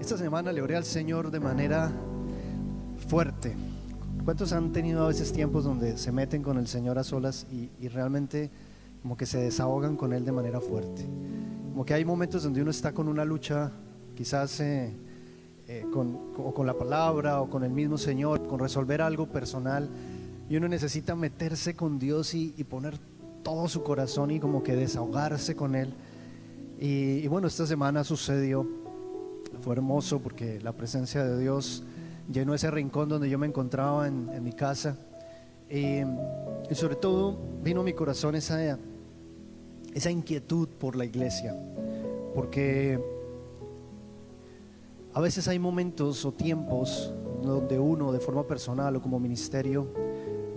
Esta semana le oré al Señor de manera fuerte. ¿Cuántos han tenido a veces tiempos donde se meten con el Señor a solas y realmente como que se desahogan con Él de manera fuerte? Como que hay momentos donde uno está con una lucha, quizás con la palabra o con el mismo Señor, con resolver algo personal, y uno necesita meterse con Dios y poner todo su corazón y como que desahogarse con Él. Y bueno, esta semana sucedió, fue hermoso porque la presencia de Dios llenó ese rincón donde yo me encontraba en mi casa, y sobre todo vino a mi corazón esa inquietud por la iglesia, porque a veces hay momentos o tiempos donde uno de forma personal o como ministerio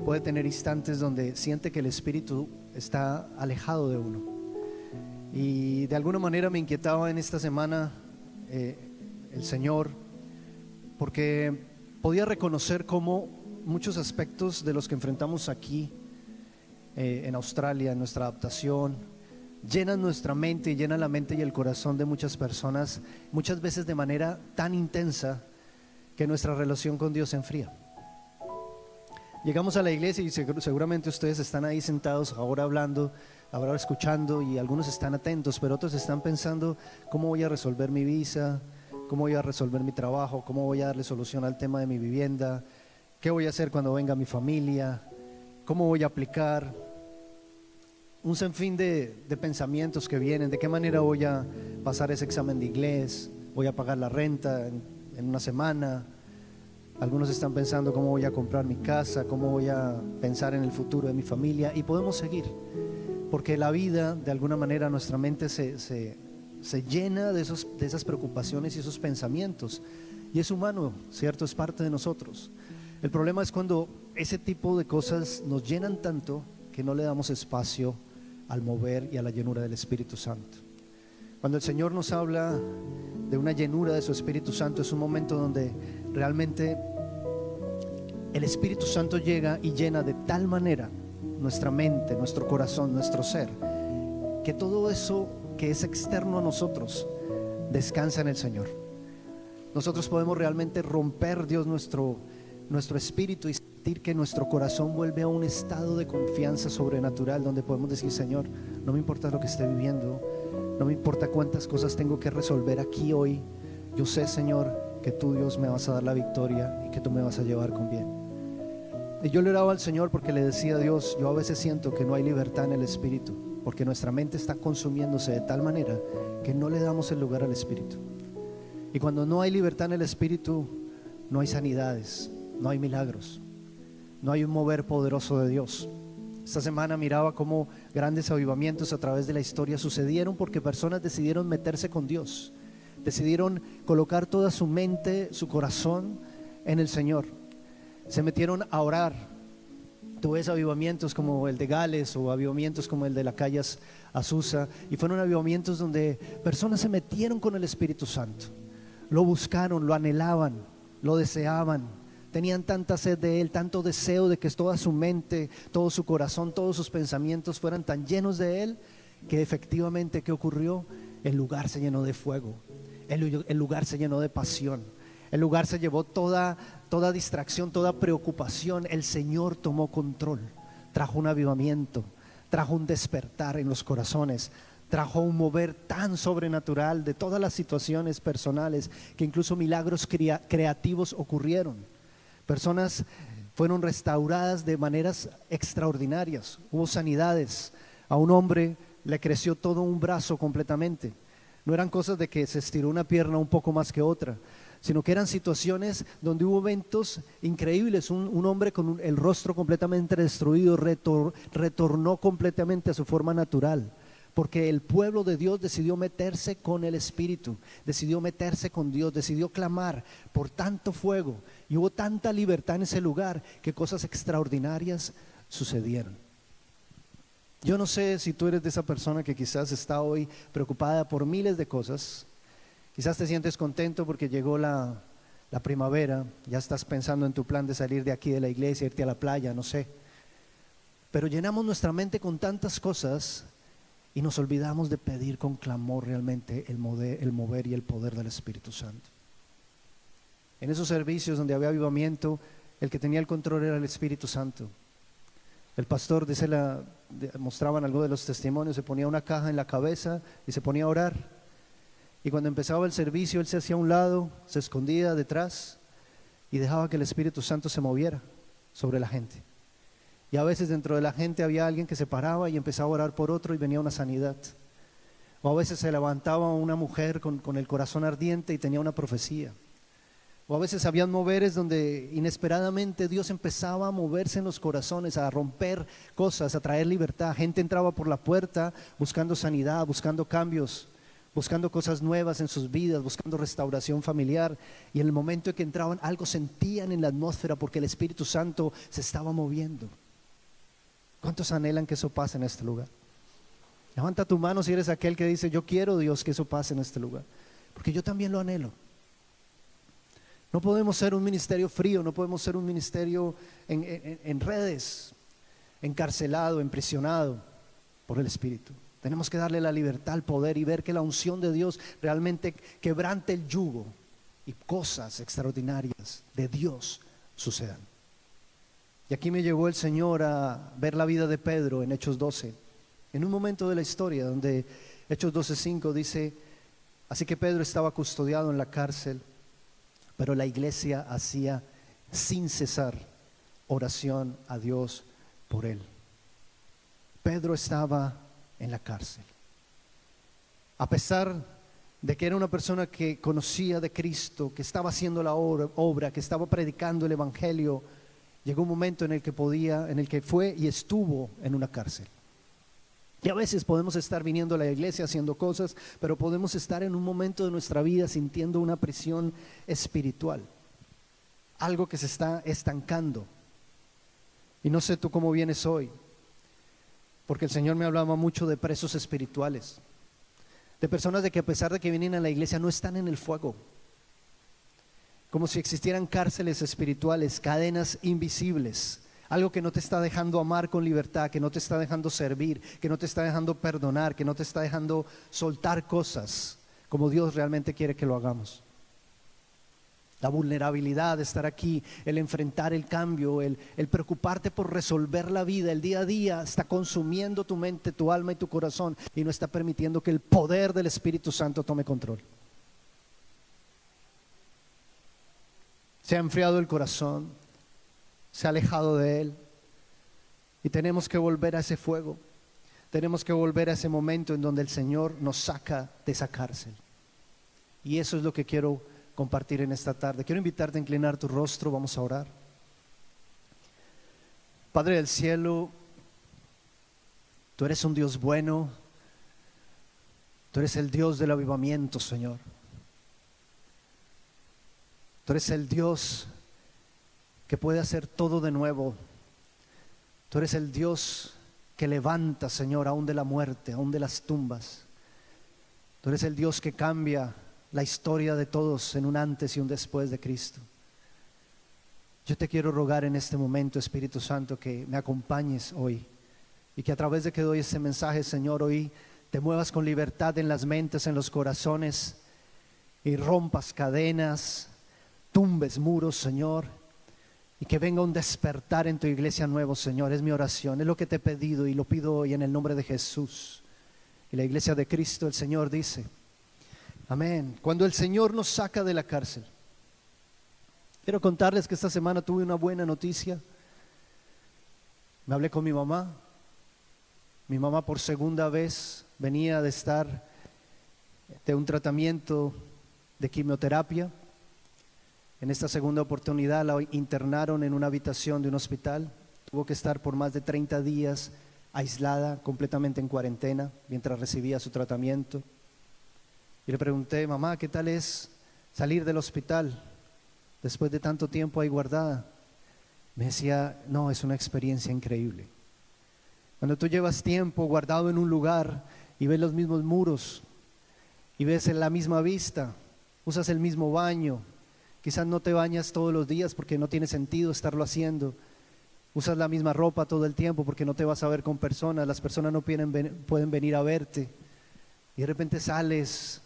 puede tener instantes donde siente que el Espíritu está alejado de uno, y de alguna manera me inquietaba en esta semana el Señor, porque podía reconocer cómo muchos aspectos de los que enfrentamos aquí en Australia, en nuestra adaptación, llenan nuestra mente y llenan la mente y el corazón de muchas personas, muchas veces de manera tan intensa que nuestra relación con Dios se enfría. Llegamos a la iglesia y seguramente ustedes están ahí sentados ahora hablando, ahora escuchando, y algunos están atentos, pero otros están pensando: ¿cómo voy a resolver mi visa? ¿Cómo voy a resolver mi trabajo? ¿Cómo voy a darle solución al tema de mi vivienda? ¿Qué voy a hacer cuando venga mi familia? ¿Cómo voy a aplicar? Un sinfín de pensamientos que vienen. ¿De qué manera voy a pasar ese examen de inglés? ¿Voy a pagar la renta en una semana? Algunos están pensando: ¿cómo voy a comprar mi casa? ¿Cómo voy a pensar en el futuro de mi familia? Y podemos seguir, porque la vida, de alguna manera, nuestra mente se llena de esas preocupaciones y esos pensamientos, y es humano, ¿cierto? Es parte de nosotros. El problema es cuando ese tipo de cosas nos llenan tanto que no le damos espacio al mover y a la llenura del Espíritu Santo. Cuando el Señor nos habla de una llenura de su Espíritu Santo, es un momento donde realmente el Espíritu Santo llega y llena de tal manera nuestra mente, nuestro corazón, nuestro ser, que todo eso que es externo a nosotros descansa en el Señor. Nosotros podemos realmente romper, Dios, nuestro espíritu, y sentir que nuestro corazón vuelve a un estado de confianza sobrenatural, donde podemos decir: Señor, no me importa lo que esté viviendo, no me importa cuántas cosas tengo que resolver aquí hoy, yo sé, Señor, que tú, Dios, me vas a dar la victoria y que tú me vas a llevar con bien. Y yo le oraba al Señor porque le decía a Dios: yo a veces siento que no hay libertad en el Espíritu, porque nuestra mente está consumiéndose de tal manera que no le damos el lugar al Espíritu. Y cuando no hay libertad en el Espíritu, no hay sanidades, no hay milagros, no hay un mover poderoso de Dios. Esta semana miraba cómo grandes avivamientos a través de la historia sucedieron porque personas decidieron meterse con Dios, decidieron colocar toda su mente, su corazón en el Señor, se metieron a orar. Tú ves avivamientos como el de Gales o avivamientos como el de la calle Azusa, y fueron avivamientos donde personas se metieron con el Espíritu Santo, lo buscaron, lo anhelaban, lo deseaban, tenían tanta sed de Él, tanto deseo de que toda su mente, todo su corazón, todos sus pensamientos fueran tan llenos de Él, que efectivamente, ¿qué ocurrió? El lugar se llenó de fuego, el lugar se llenó de pasión, el lugar se llevó toda distracción, toda preocupación. El Señor tomó control, trajo un avivamiento, trajo un despertar en los corazones, trajo un mover tan sobrenatural de todas las situaciones personales, que incluso milagros creativos ocurrieron. Personas fueron restauradas de maneras extraordinarias, hubo sanidades. A un hombre le creció todo un brazo completamente. No eran cosas de que se estiró una pierna un poco más que otra, sino que eran situaciones donde hubo eventos increíbles. Un hombre con el rostro completamente destruido retornó completamente a su forma natural, porque el pueblo de Dios decidió meterse con el Espíritu, decidió meterse con Dios, decidió clamar por tanto fuego, y hubo tanta libertad en ese lugar que cosas extraordinarias sucedieron. Yo no sé si tú eres de esa persona que quizás está hoy preocupada por miles de cosas. Quizás te sientes contento porque llegó la primavera, ya estás pensando en tu plan de salir de aquí de la iglesia, irte a la playa, no sé. Pero llenamos nuestra mente con tantas cosas y nos olvidamos de pedir con clamor realmente el mover y el poder del Espíritu Santo. En esos servicios donde había avivamiento, el que tenía el control era el Espíritu Santo. El pastor, mostraban algunos de los testimonios, se ponía una caja en la cabeza y se ponía a orar. Y cuando empezaba el servicio, él se hacía a un lado, se escondía detrás y dejaba que el Espíritu Santo se moviera sobre la gente. Y a veces dentro de la gente había alguien que se paraba y empezaba a orar por otro y venía una sanidad. O a veces se levantaba una mujer con el corazón ardiente y tenía una profecía. O a veces habían moveres donde inesperadamente Dios empezaba a moverse en los corazones, a romper cosas, a traer libertad. Gente entraba por la puerta buscando sanidad, buscando cambios, buscando cosas nuevas en sus vidas, buscando restauración familiar. Y en el momento en que entraban, algo sentían en la atmósfera porque el Espíritu Santo se estaba moviendo. ¿Cuántos anhelan que eso pase en este lugar? Levanta tu mano si eres aquel que dice: yo quiero, Dios, que eso pase en este lugar, porque yo también lo anhelo. No podemos ser un ministerio frío, no podemos ser un ministerio en redes, encarcelado, emprisionado por el Espíritu. Tenemos que darle la libertad, el poder y ver que la unción de Dios realmente quebrante el yugo y cosas extraordinarias de Dios sucedan. Y aquí me llevó el Señor a ver la vida de Pedro en Hechos 12, en un momento de la historia donde Hechos 12:5 dice: así que Pedro estaba custodiado en la cárcel, pero la iglesia hacía sin cesar oración a Dios por él. Pedro estaba en la cárcel. A pesar de que era una persona que conocía de Cristo, que estaba haciendo la obra, que estaba predicando el evangelio, llegó un momento en el que fue y estuvo en una cárcel. Y a veces podemos estar viniendo a la iglesia haciendo cosas, pero podemos estar en un momento de nuestra vida sintiendo una prisión espiritual, algo que se está estancando. Y no sé tú cómo vienes hoy, porque el Señor me hablaba mucho de presos espirituales, de personas de que a pesar de que vienen a la iglesia no están en el fuego, como si existieran cárceles espirituales, cadenas invisibles. Algo que no te está dejando amar con libertad, que no te está dejando servir, que no te está dejando perdonar, que no te está dejando soltar cosas como Dios realmente quiere que lo hagamos. La vulnerabilidad de estar aquí, el enfrentar el cambio, el preocuparte por resolver la vida, el día a día está consumiendo tu mente, tu alma y tu corazón y no está permitiendo que el poder del Espíritu Santo tome control. Se ha enfriado el corazón, se ha alejado de Él y tenemos que volver a ese fuego. Tenemos que volver a ese momento en donde el Señor nos saca de esa cárcel. Y eso es lo que quiero compartir en esta tarde. Quiero invitarte a inclinar tu rostro, vamos a orar. Padre del cielo, tú eres un Dios bueno, tú eres el Dios del avivamiento, Señor. Tú eres el Dios que puede hacer todo de nuevo. Tú eres el Dios que levanta, Señor, aún de la muerte, aún de las tumbas. Tú eres el Dios que cambia la historia de todos en un antes y un después de Cristo. Yo te quiero rogar en este momento, Espíritu Santo, que me acompañes hoy y que a través de que doy este mensaje, Señor, hoy te muevas con libertad en las mentes, en los corazones y rompas cadenas, tumbes muros, Señor. Y que venga un despertar en tu iglesia nuevo, Señor. Es mi oración, es lo que te he pedido y lo pido hoy en el nombre de Jesús. Y la iglesia de Cristo, el Señor dice, amén. Cuando el Señor nos saca de la cárcel. Quiero contarles que esta semana tuve una buena noticia. Me hablé con mi mamá. Mi mamá por segunda vez venía de estar de un tratamiento de quimioterapia. En esta segunda oportunidad la internaron en una habitación de un hospital. Tuvo que estar por más de 30 días aislada, completamente en cuarentena, mientras recibía su tratamiento. Y le pregunté, mamá, ¿qué tal es salir del hospital después de tanto tiempo ahí guardada? Me decía, no, es una experiencia increíble. Cuando tú llevas tiempo guardado en un lugar y ves los mismos muros y ves en la misma vista, usas el mismo baño. Quizás no te bañas todos los días porque no tiene sentido estarlo haciendo. Usas la misma ropa todo el tiempo porque no te vas a ver con personas. Las personas no pueden venir a verte. Y de repente sales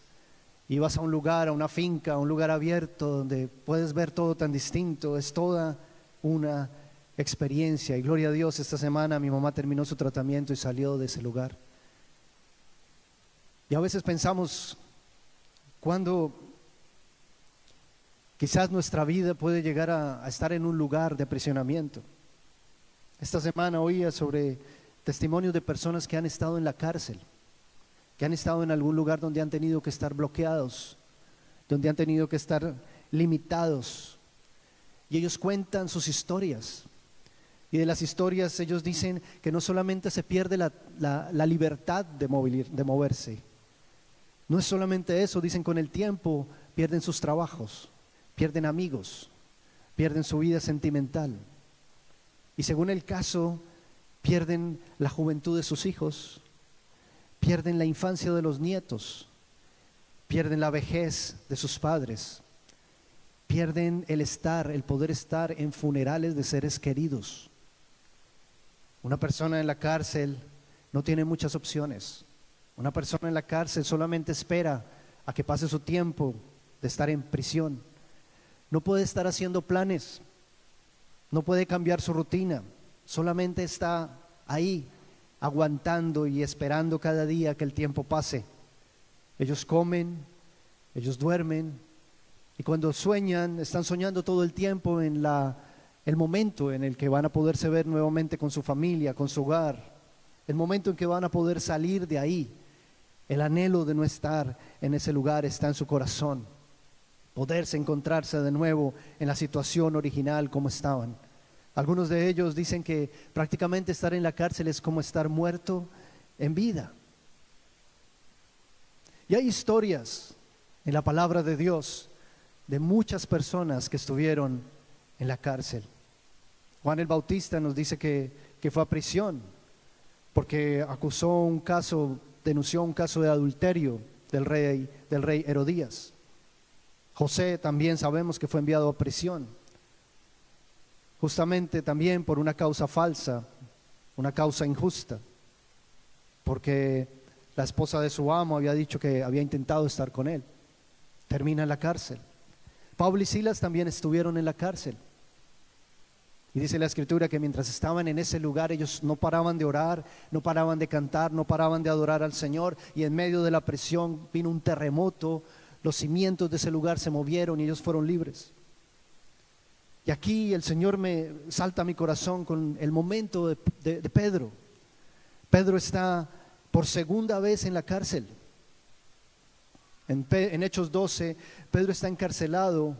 y vas a un lugar, a una finca, a un lugar abierto donde puedes ver todo tan distinto. Es toda una experiencia. Y gloria a Dios, esta semana mi mamá terminó su tratamiento y salió de ese lugar. Y a veces pensamos cuando quizás nuestra vida puede llegar a estar en un lugar de aprisionamiento. Esta semana oía sobre testimonios de personas que han estado en la cárcel, que han estado en algún lugar donde han tenido que estar bloqueados, donde han tenido que estar limitados. Y ellos cuentan sus historias. Y de las historias ellos dicen que no solamente se pierde la libertad de moverse. No es solamente eso, dicen con el tiempo pierden sus trabajos, pierden amigos, pierden su vida sentimental. Y según el caso, pierden la juventud de sus hijos, pierden la infancia de los nietos, pierden la vejez de sus padres, pierden el poder estar en funerales de seres queridos. Una persona en la cárcel no tiene muchas opciones. Una persona en la cárcel solamente espera a que pase su tiempo de estar en prisión. No puede estar haciendo planes, no puede cambiar su rutina, solamente está ahí aguantando y esperando cada día que el tiempo pase. Ellos comen, ellos duermen y cuando sueñan, están soñando todo el tiempo en el momento en el que van a poderse ver nuevamente con su familia, con su hogar, el momento en que van a poder salir de ahí. El anhelo de no estar en ese lugar está en su corazón. Poderse encontrarse de nuevo en la situación original como estaban. Algunos de ellos dicen que prácticamente estar en la cárcel es como estar muerto en vida. Y hay historias en la palabra de Dios de muchas personas que estuvieron en la cárcel. Juan el Bautista nos dice que fue a prisión porque denunció un caso de adulterio del rey Herodías. José también sabemos que fue enviado a prisión, justamente también por una causa falsa, una causa injusta, porque la esposa de su amo había dicho que había intentado estar con él. Termina en la cárcel. Pablo y Silas también estuvieron en la cárcel. Y dice la Escritura que mientras estaban en ese lugar ellos no paraban de orar, no paraban de cantar, no paraban de adorar al Señor. Y en medio de la presión vino un terremoto, los cimientos de ese lugar se movieron y ellos fueron libres. Y aquí el Señor me salta a mi corazón con el momento de Pedro. Pedro está por segunda vez en la cárcel. En Hechos 12, Pedro está encarcelado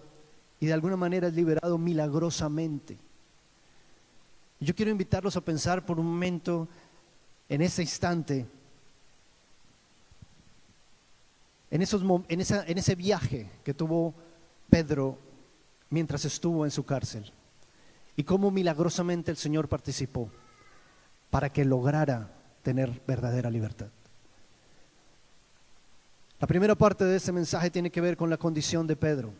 y de alguna manera es liberado milagrosamente. Yo quiero invitarlos a pensar por un momento en ese instante, en ese viaje que tuvo Pedro mientras estuvo en su cárcel y cómo milagrosamente el Señor participó para que lograra tener verdadera libertad. La primera parte de este mensaje tiene que ver con la condición de Pedro.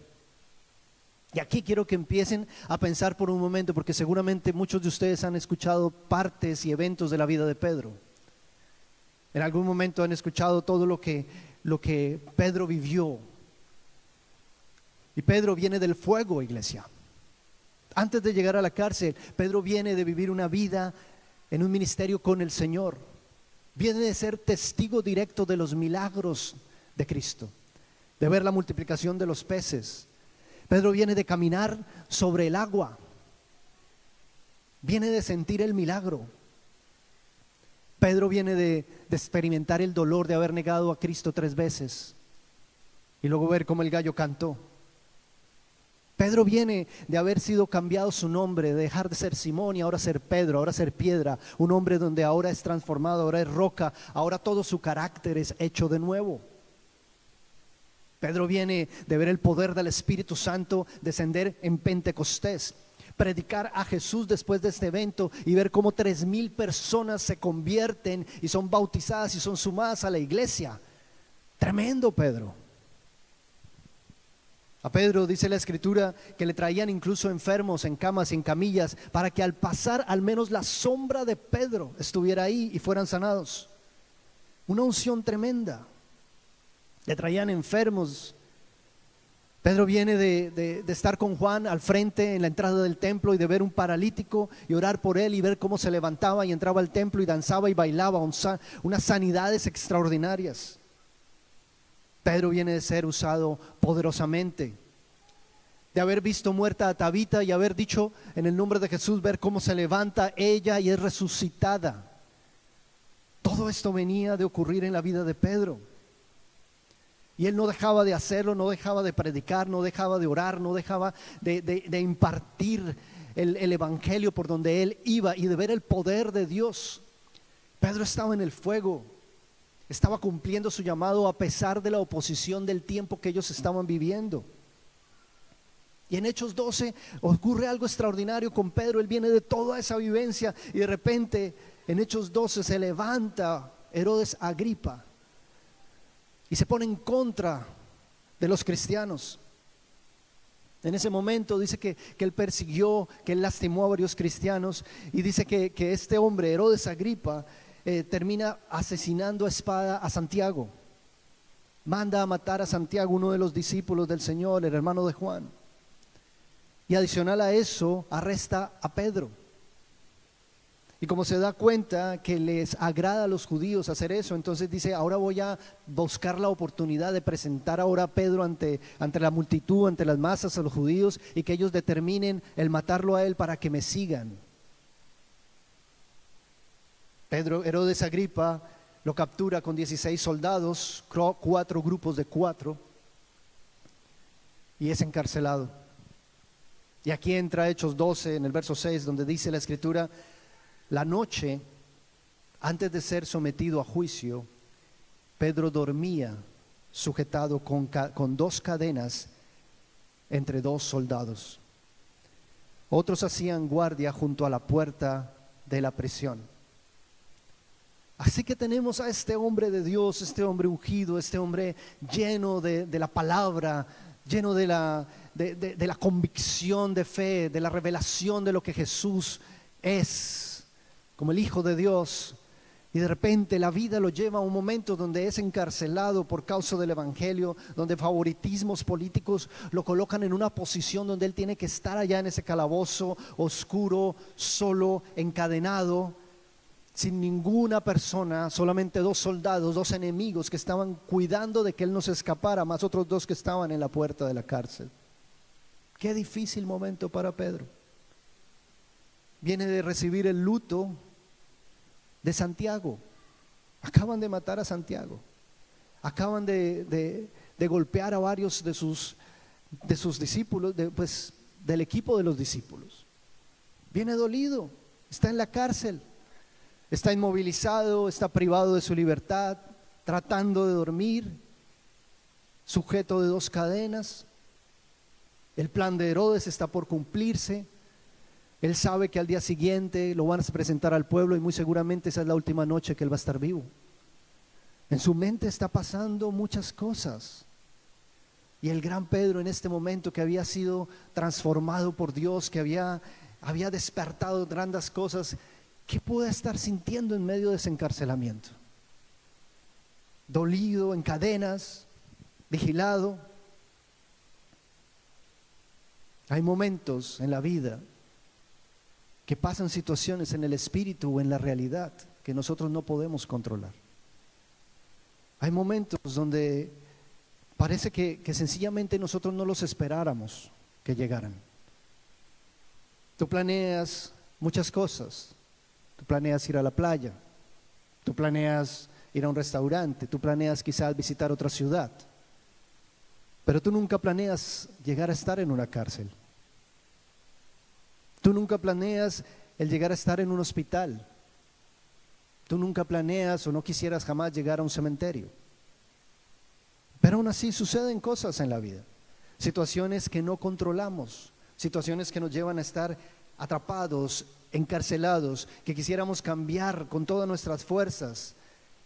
Y aquí quiero que empiecen a pensar por un momento, porque seguramente muchos de ustedes han escuchado partes y eventos de la vida de Pedro. En algún momento han escuchado todo lo que Pedro vivió. Y Pedro viene del fuego, iglesia. Antes de llegar a la cárcel, Pedro viene de vivir una vida en un ministerio con el Señor. Viene de ser testigo directo de los milagros de Cristo, de ver la multiplicación de los peces. Pedro viene de caminar sobre el agua, viene de sentir el milagro. Pedro viene de experimentar el dolor de haber negado a Cristo 3 veces y luego ver cómo el gallo cantó. Pedro viene de haber sido cambiado su nombre, de dejar de ser Simón y ahora ser Pedro, ahora ser piedra, un hombre donde ahora es transformado, ahora es roca, ahora todo su carácter es hecho de nuevo. Pedro viene de ver el poder del Espíritu Santo descender en Pentecostés, predicar a Jesús después de este evento y ver cómo 3,000 personas se convierten y son bautizadas y son sumadas a la iglesia. Tremendo, Pedro. A Pedro dice la Escritura que le traían incluso enfermos en camas y en camillas para que al pasar al menos la sombra de Pedro estuviera ahí y fueran sanados. Una unción tremenda. le traían enfermos. Pedro viene de estar con Juan al frente en la entrada del templo y de ver un paralítico y orar por él y ver cómo se levantaba y entraba al templo y danzaba y bailaba, unas sanidades extraordinarias. Pedro viene de ser usado poderosamente, de haber visto muerta a Tabita y haber dicho en el nombre de Jesús, ver cómo se levanta ella y es resucitada. Todo esto venía de ocurrir en la vida de Pedro. Y él no dejaba de hacerlo, no dejaba de predicar, no dejaba de orar, no dejaba de impartir el evangelio por donde él iba y de ver el poder de Dios. Pedro estaba en el fuego, estaba cumpliendo su llamado a pesar de la oposición del tiempo que ellos estaban viviendo. Y en Hechos 12 ocurre algo extraordinario con Pedro. Él viene de toda esa vivencia y de repente en Hechos 12 se levanta Herodes Agripa y se pone en contra de los cristianos. En ese momento dice que él persiguió, que él lastimó a varios cristianos, y dice que este hombre, Herodes Agripa, termina asesinando a espada a Santiago. Manda a matar a Santiago, uno de los discípulos del Señor, el hermano de Juan. Y adicional a eso, arresta a Pedro. Y como se da cuenta que les agrada a los judíos hacer eso, entonces dice, ahora voy a buscar la oportunidad de presentar ahora a Pedro ante la multitud, ante las masas, a los judíos, y que ellos determinen el matarlo a él para que me sigan. Herodes Agripa lo captura con 16 soldados, 4 grupos de 4, y es encarcelado. Y aquí entra Hechos 12 en el verso 6, donde dice la escritura: la noche antes de ser sometido a juicio, Pedro dormía sujetado con 2 cadenas entre 2 soldados. Otros hacían guardia junto a la puerta de la prisión. Así que tenemos a este hombre de Dios, este hombre ungido, este hombre lleno de la palabra, lleno de la convicción de fe, de la revelación de lo que Jesús es, como el Hijo de Dios. Y de repente la vida lo lleva a un momento donde es encarcelado por causa del evangelio, donde favoritismos políticos lo colocan en una posición donde él tiene que estar allá en ese calabozo oscuro, solo, encadenado, sin ninguna persona, solamente 2 soldados, 2 enemigos que estaban cuidando de que él no se escapara, más otros 2 que estaban en la puerta de la cárcel. Qué difícil momento para Pedro. Viene de recibir el luto de Santiago. Acaban de matar a Santiago. Acaban de golpear a varios de sus discípulos, del equipo de los discípulos. Viene dolido, está en la cárcel, está inmovilizado, está privado de su libertad, tratando de dormir, sujeto de 2 cadenas. El plan de Herodes está por cumplirse. Él sabe que al día siguiente lo van a presentar al pueblo y muy seguramente esa es la última noche que él va a estar vivo. En su mente está pasando muchas cosas. Y el gran Pedro en este momento, que había sido transformado por Dios, que había despertado grandes cosas, ¿qué puede estar sintiendo en medio de ese encarcelamiento? Dolido, en cadenas, vigilado. Hay momentos en la vida que pasan situaciones en el espíritu o en la realidad que nosotros no podemos controlar. Hay momentos donde parece que sencillamente nosotros no los esperáramos que llegaran. Tú planeas muchas cosas. Tú planeas ir a la playa, tú planeas ir a un restaurante, tú planeas quizás visitar otra ciudad, pero tú nunca planeas llegar a estar en una cárcel. Tú nunca planeas el llegar a estar en un hospital. Tú nunca planeas o no quisieras jamás llegar a un cementerio. Pero aún así suceden cosas en la vida, situaciones que no controlamos, situaciones que nos llevan a estar atrapados, encarcelados, que quisiéramos cambiar con todas nuestras fuerzas,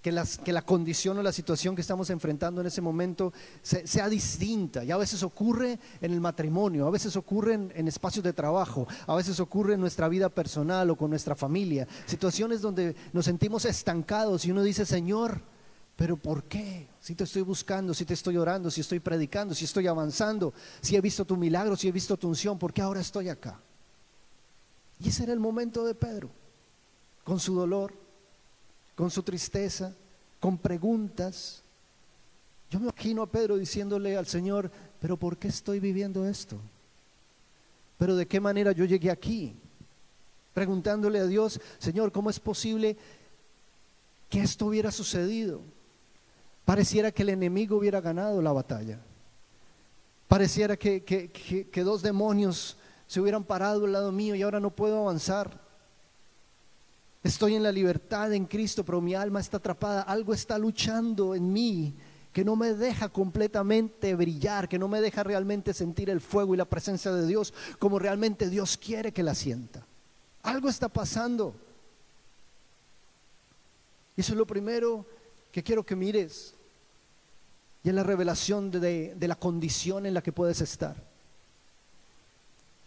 que la condición o la situación que estamos enfrentando en ese momento sea distinta. Y a veces ocurre en el matrimonio, a veces ocurre en espacios de trabajo, a veces ocurre en nuestra vida personal o con nuestra familia, situaciones donde nos sentimos estancados y uno dice: Señor, pero ¿por qué? Si te estoy buscando, si te estoy orando, si estoy predicando, si estoy avanzando, si he visto tu milagro, si he visto tu unción, ¿por qué ahora estoy acá? Y ese era el momento de Pedro, con su dolor, con su tristeza, con preguntas. Yo me imagino a Pedro diciéndole al Señor, pero ¿por qué estoy viviendo esto? ¿Pero de qué manera yo llegué aquí? Preguntándole a Dios, Señor, ¿cómo es posible que esto hubiera sucedido? Pareciera que el enemigo hubiera ganado la batalla. Pareciera que dos demonios se hubieran parado al lado mío y ahora no puedo avanzar. Estoy en la libertad en Cristo, pero mi alma está atrapada. Algo está luchando en mí que no me deja completamente brillar, que no me deja realmente sentir el fuego y la presencia de Dios como realmente Dios quiere que la sienta. Algo está pasando. Y eso es lo primero que quiero que mires. Y es la revelación de la condición en la que puedes estar.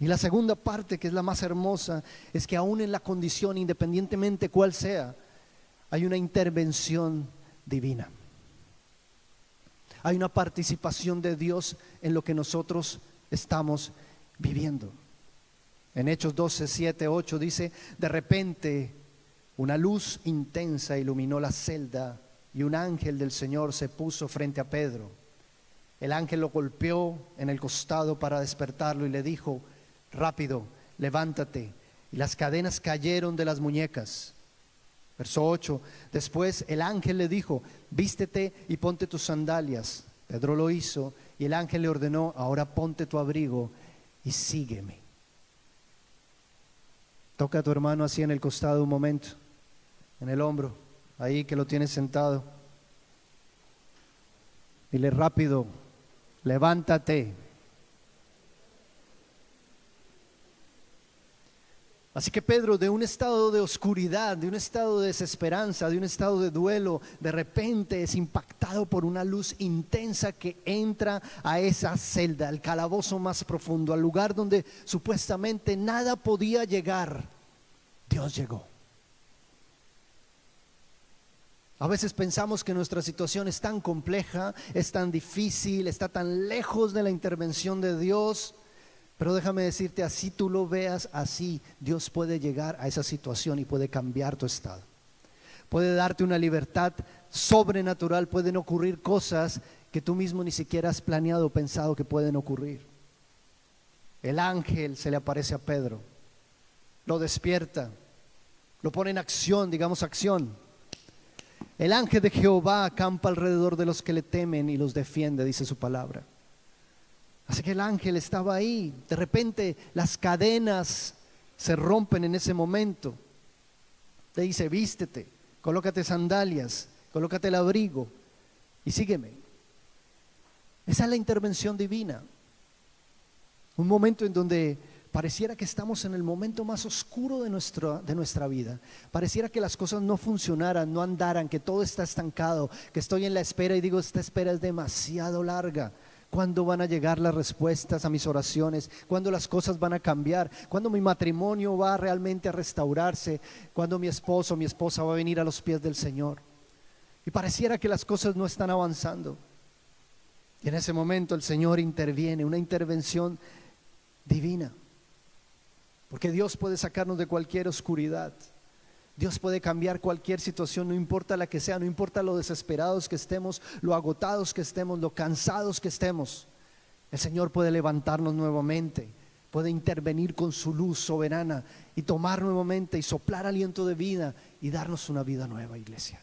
Y la segunda parte, que es la más hermosa, es que aún en la condición, independientemente cuál sea, hay una intervención divina. Hay una participación de Dios en lo que nosotros estamos viviendo. En Hechos 12, 7, 8 dice, de repente una luz intensa iluminó la celda y un ángel del Señor se puso frente a Pedro. El ángel lo golpeó en el costado para despertarlo y le dijo, rápido, levántate. Y las cadenas cayeron de las muñecas. Verso 8, después el ángel le dijo, vístete y ponte tus sandalias. Pedro lo hizo y el ángel le ordenó, ahora ponte tu abrigo y sígueme. Toca a tu hermano así en el costado un momento, en el hombro, ahí que lo tienes sentado. Dile rápido, levántate. Así que Pedro, de un estado de oscuridad, de un estado de desesperanza, de un estado de duelo, de repente es impactado por una luz intensa que entra a esa celda, al calabozo más profundo, al lugar donde supuestamente nada podía llegar. Dios llegó. A veces pensamos que nuestra situación es tan compleja, es tan difícil, está tan lejos de la intervención de Dios. Pero déjame decirte, así tú lo veas así, Dios puede llegar a esa situación y puede cambiar tu estado. Puede darte una libertad sobrenatural, pueden ocurrir cosas que tú mismo ni siquiera has planeado o pensado que pueden ocurrir. El ángel se le aparece a Pedro, lo despierta, lo pone en acción, digamos acción. El ángel de Jehová acampa alrededor de los que le temen y los defiende, dice su palabra. Así que el ángel estaba ahí. De repente las cadenas se rompen en ese momento. Te dice, vístete, colócate sandalias, colócate el abrigo y sígueme. Esa es la intervención divina. Un momento en donde pareciera que estamos en el momento más oscuro de nuestra vida. Pareciera que las cosas no funcionaran, no andaran, que todo está estancado, que estoy en la espera y digo, esta espera es demasiado larga. ¿Cuándo van a llegar las respuestas a mis oraciones? ¿Cuándo las cosas van a cambiar? ¿Cuándo mi matrimonio va realmente a restaurarse? ¿Cuándo mi esposo o mi esposa va a venir a los pies del Señor? Y pareciera que las cosas no están avanzando. Y en ese momento el Señor interviene, una intervención divina. Porque Dios puede sacarnos de cualquier oscuridad. Dios puede cambiar cualquier situación, no importa la que sea, no importa lo desesperados que estemos, lo agotados que estemos, lo cansados que estemos. El Señor puede levantarnos nuevamente, puede intervenir con su luz soberana y tomar nuevamente y soplar aliento de vida y darnos una vida nueva, iglesia.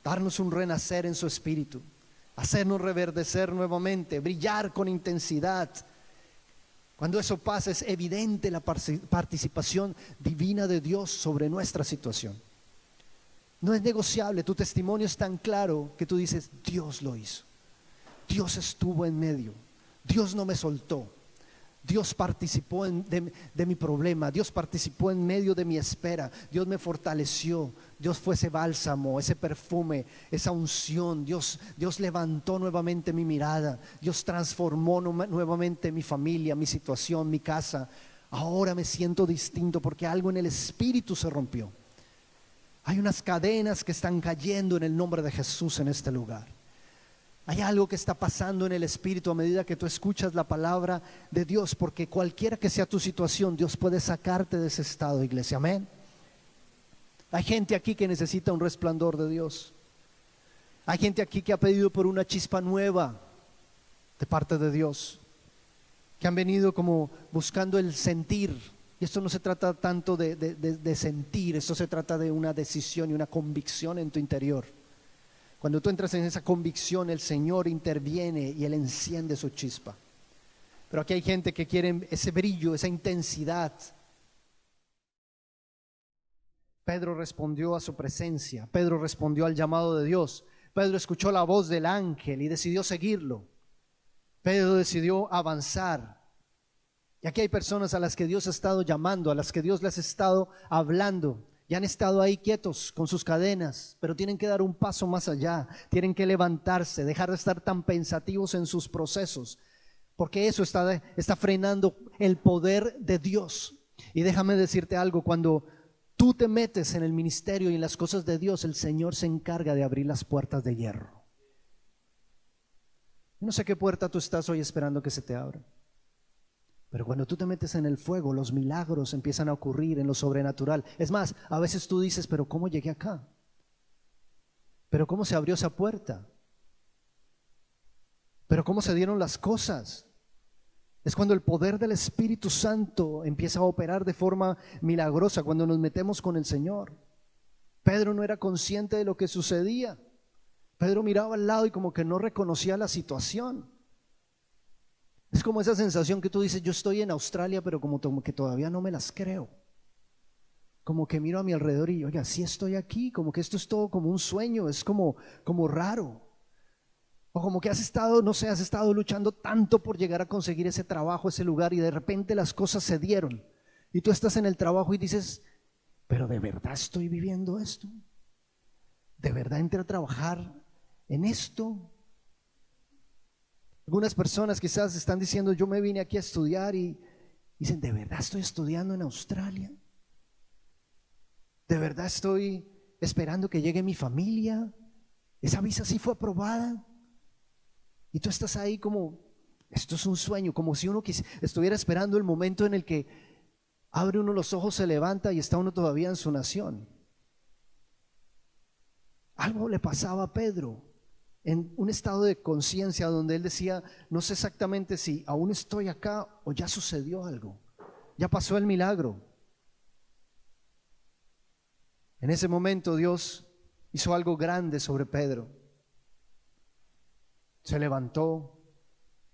Darnos un renacer en su espíritu, hacernos reverdecer nuevamente, brillar con intensidad. Cuando eso pasa es evidente la participación divina de Dios sobre nuestra situación. No es negociable, tu testimonio es tan claro que tú dices, Dios lo hizo. Dios estuvo en medio, Dios no me soltó. Dios participó de mi problema, Dios participó en medio de mi espera, Dios me fortaleció, Dios fue ese bálsamo, ese perfume, esa unción, Dios levantó nuevamente mi mirada, Dios transformó nuevamente mi familia, mi situación, mi casa. Ahora me siento distinto porque algo en el espíritu se rompió. Hay unas cadenas que están cayendo en el nombre de Jesús en este lugar. Hay algo que está pasando en el Espíritu a medida que tú escuchas la palabra de Dios, porque cualquiera que sea tu situación, Dios puede sacarte de ese estado, iglesia, amén. Hay gente aquí que necesita un resplandor de Dios. Hay gente aquí que ha pedido por una chispa nueva de parte de Dios, que han venido como buscando el sentir. Y esto no se trata tanto de sentir, esto se trata de una decisión y una convicción en tu interior. Cuando tú entras en esa convicción, el Señor interviene y Él enciende su chispa. Pero aquí hay gente que quiere ese brillo, esa intensidad. Pedro respondió a su presencia, Pedro respondió al llamado de Dios, Pedro escuchó la voz del ángel y decidió seguirlo. Pedro decidió avanzar. Y aquí hay personas a las que Dios ha estado llamando, a las que Dios les ha estado hablando, y han estado ahí quietos con sus cadenas, pero tienen que dar un paso más allá, tienen que levantarse, dejar de estar tan pensativos en sus procesos, porque eso está frenando el poder de Dios. Y déjame decirte algo, cuando tú te metes en el ministerio y en las cosas de Dios, el Señor se encarga de abrir las puertas de hierro. No sé qué puerta tú estás hoy esperando que se te abra, pero cuando tú te metes en el fuego, los milagros empiezan a ocurrir en lo sobrenatural. Es más, a veces tú dices, pero ¿cómo llegué acá? ¿Pero cómo se abrió esa puerta? ¿Pero cómo se dieron las cosas? Es cuando el poder del Espíritu Santo empieza a operar de forma milagrosa, cuando nos metemos con el Señor. Pedro no era consciente de lo que sucedía. Pedro miraba al lado y como que no reconocía la situación. Es como esa sensación que tú dices, yo estoy en Australia, pero como que todavía no me las creo. Como que miro a mi alrededor y, oiga, sí estoy aquí, como que esto es todo como un sueño, es como raro. O como que has estado, no sé, has estado luchando tanto por llegar a conseguir ese trabajo, ese lugar, y de repente las cosas se dieron. Y tú estás en el trabajo y dices, pero ¿de verdad estoy viviendo esto? ¿De verdad entré a trabajar en esto? Algunas personas quizás están diciendo, yo me vine aquí a estudiar, y dicen, ¿de verdad estoy estudiando en Australia? ¿De verdad estoy esperando que llegue mi familia? ¿Esa visa sí fue aprobada? Y tú estás ahí como, esto es un sueño, como si uno estuviera esperando el momento en el que abre uno los ojos, se levanta y está uno todavía en su nación. Algo le pasaba a Pedro, en un estado de conciencia donde él decía, no sé exactamente si aún estoy acá o ya sucedió algo, ya pasó el milagro. En ese momento Dios hizo algo grande sobre Pedro. Se levantó,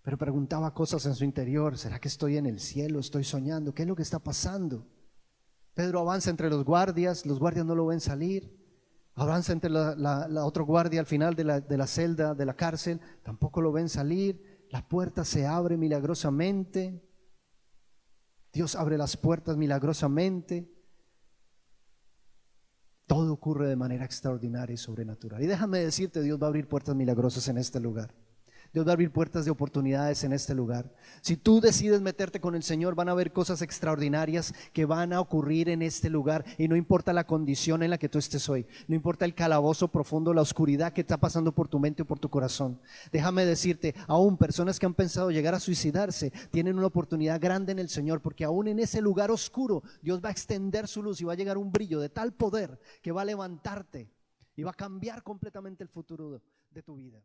pero preguntaba cosas en su interior. ¿Será que estoy en el cielo? ¿Estoy soñando? ¿Qué es lo que está pasando? Pedro avanza entre los guardias no lo ven salir. Avanza entre la otra guardia al final de la celda, de la cárcel, tampoco lo ven salir. La puerta se abre milagrosamente. Dios abre las puertas milagrosamente. Todo ocurre de manera extraordinaria y sobrenatural. Y déjame decirte, Dios va a abrir puertas milagrosas en este lugar. Dios va a abrir puertas de oportunidades en este lugar. Si tú decides meterte con el Señor, van a haber cosas extraordinarias que van a ocurrir en este lugar. Y no importa la condición en la que tú estés hoy, no importa el calabozo profundo, la oscuridad que está pasando por tu mente o por tu corazón. Déjame decirte, aún personas que han pensado llegar a suicidarse tienen una oportunidad grande en el Señor, porque aún en ese lugar oscuro Dios va a extender su luz y va a llegar un brillo de tal poder que va a levantarte y va a cambiar completamente el futuro de tu vida.